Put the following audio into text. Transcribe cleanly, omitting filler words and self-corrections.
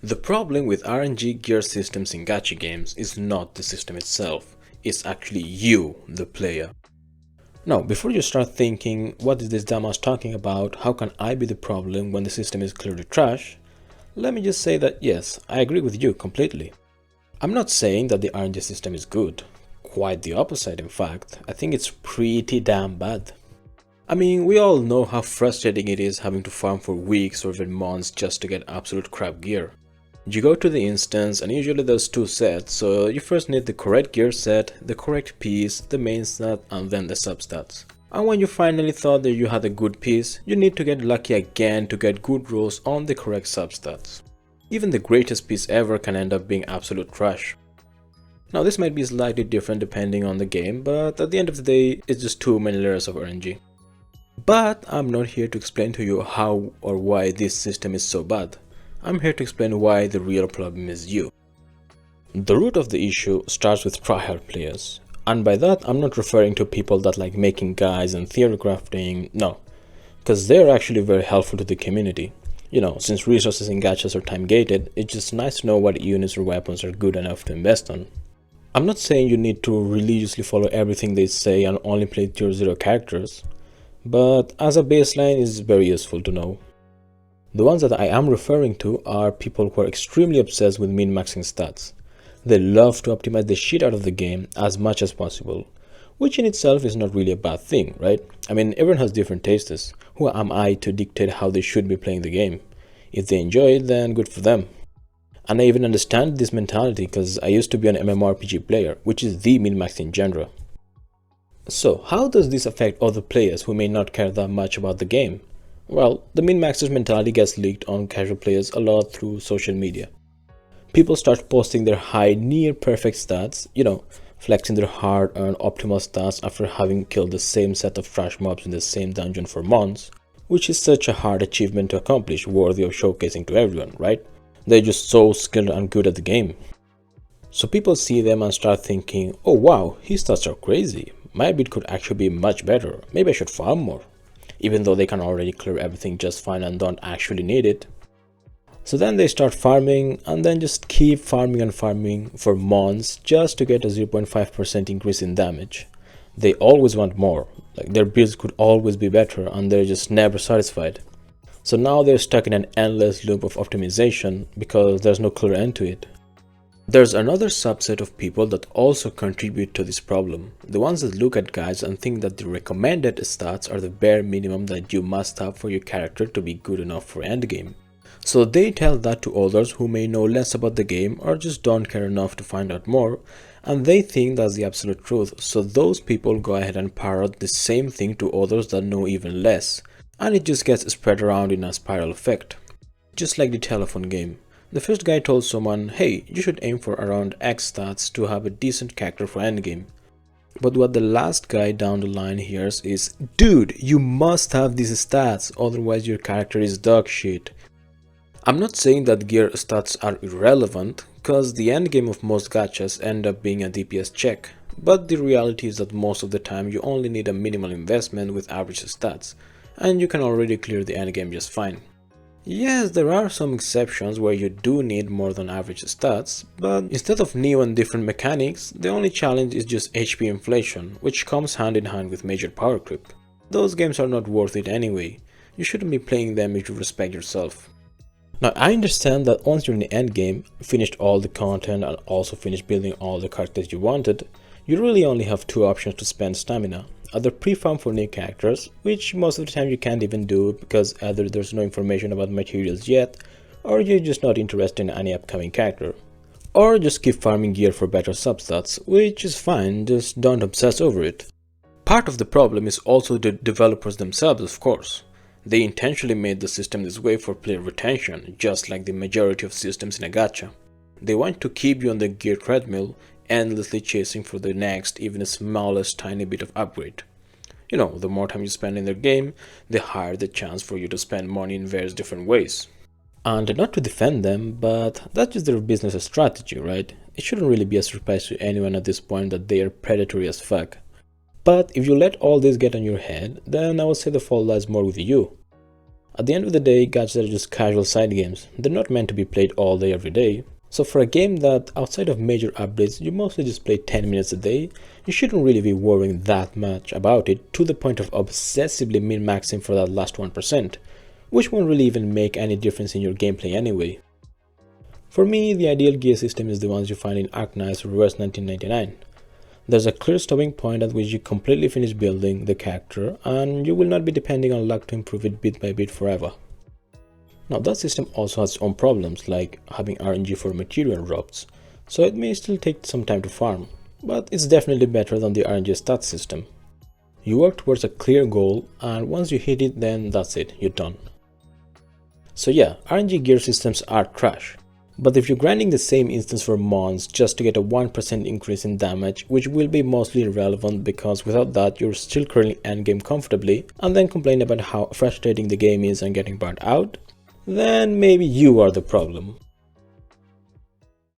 The problem with RNG gear systems in gacha games is not the system itself, it's actually you, the player. Now, before you start thinking, what is this dumbass talking about, how can I be the problem when the system is clearly trash, let me just say that yes, I agree with you completely. I'm not saying that the RNG system is good, quite the opposite in fact, I think it's pretty damn bad. I mean, we all know how frustrating it is having to farm for weeks or even months just to get absolute crap gear. You go to the instance and usually there's two sets, so you first need the correct gear set, the correct piece, the main stat and then the substats. And when you finally thought that you had a good piece, you need to get lucky again to get good rolls on the correct substats. Even the greatest piece ever can end up being absolute trash. Now this might be slightly different depending on the game, but at the end of the day, it's just too many layers of RNG. But I'm not here to explain to you how or why this system is so bad. I'm here to explain why the real problem is you. The root of the issue starts with tryhard players. And by that I'm not referring to people that like making guides and theory crafting, no. Because they're actually very helpful to the community. You know, since resources in gachas are time gated, it's just nice to know what units or weapons are good enough to invest on. I'm not saying you need to religiously follow everything they say and only play tier 0 characters, but as a baseline it's very useful to know. The ones that I am referring to are people who are extremely obsessed with min-maxing stats. They love to optimize the shit out of the game as much as possible, which in itself is not really a bad thing, right? I mean, everyone has different tastes. Who am I to dictate how they should be playing the game? If they enjoy it, then good for them. And I even understand this mentality because I used to be an MMORPG player, which is the min-maxing genre. So, how does this affect other players who may not care that much about the game? Well, the min-maxers mentality gets leaked on casual players a lot through social media. People start posting their high near perfect stats, you know, flexing their hard-earned optimal stats after having killed the same set of trash mobs in the same dungeon for months, which is such a hard achievement to accomplish, worthy of showcasing to everyone, right? They're just so skilled and good at the game. So people see them and start thinking, oh wow, his stats are crazy, my build could actually be much better, maybe I should farm more. Even though they can already clear everything just fine and don't actually need it. So then they start farming and then just keep farming and farming for months just to get a 0.5% increase in damage. They always want more, like their builds could always be better and they're just never satisfied. So now they're stuck in an endless loop of optimization because there's no clear end to it. There's another subset of people that also contribute to this problem, the ones that look at guides and think that the recommended stats are the bare minimum that you must have for your character to be good enough for endgame. So they tell that to others who may know less about the game or just don't care enough to find out more, and they think that's the absolute truth, so those people go ahead and parrot the same thing to others that know even less, and it just gets spread around in a spiral effect. Just like the telephone game. The first guy told someone, hey, you should aim for around X stats to have a decent character for endgame. But what the last guy down the line hears is, dude, you must have these stats, otherwise your character is dog shit. I'm not saying that gear stats are irrelevant, cause the endgame of most gachas end up being a DPS check, but the reality is that most of the time you only need a minimal investment with average stats, and you can already clear the endgame just fine. Yes, there are some exceptions where you do need more than average stats, but instead of new and different mechanics, the only challenge is just HP inflation, which comes hand in hand with major power creep. Those games are not worth it anyway, you shouldn't be playing them if you respect yourself. Now I understand that once you're in the endgame, finished all the content and also finished building all the characters you wanted, you really only have two options to spend stamina. Either pre-farm for new characters, which most of the time you can't even do because either there's no information about materials yet, or you're just not interested in any upcoming character. Or just keep farming gear for better substats, which is fine, just don't obsess over it. Part of the problem is also the developers themselves, of course. They intentionally made the system this way for player retention, just like the majority of systems in a gacha. They want to keep you on the gear treadmill, endlessly chasing for the next, even the smallest tiny bit of upgrade. You know, the more time you spend in their game, the higher the chance for you to spend money in various different ways. And not to defend them, but that's just their business strategy, right? It shouldn't really be a surprise to anyone at this point that they are predatory as fuck. But if you let all this get on your head, then I would say the fault lies more with you. At the end of the day, gachas are just casual side games. They're not meant to be played all day every day. So for a game that, outside of major updates, you mostly just play 10 minutes a day, you shouldn't really be worrying that much about it to the point of obsessively min-maxing for that last 1%, which won't really even make any difference in your gameplay anyway. For me, the ideal gear system is the ones you find in Arknight's Reverse 1999. There's a clear stopping point at which you completely finish building the character, and you will not be depending on luck to improve it bit by bit forever. Now that system also has its own problems, like having RNG for material drops, so it may still take some time to farm, but it's definitely better than the RNG stats system. You work towards a clear goal, and once you hit it, then that's it, you're done. So yeah, RNG gear systems are trash. But if you're grinding the same instance for mons just to get a 1% increase in damage, which will be mostly irrelevant because without that you're still currently endgame comfortably, and then complain about how frustrating the game is and getting burnt out, then maybe you are the problem.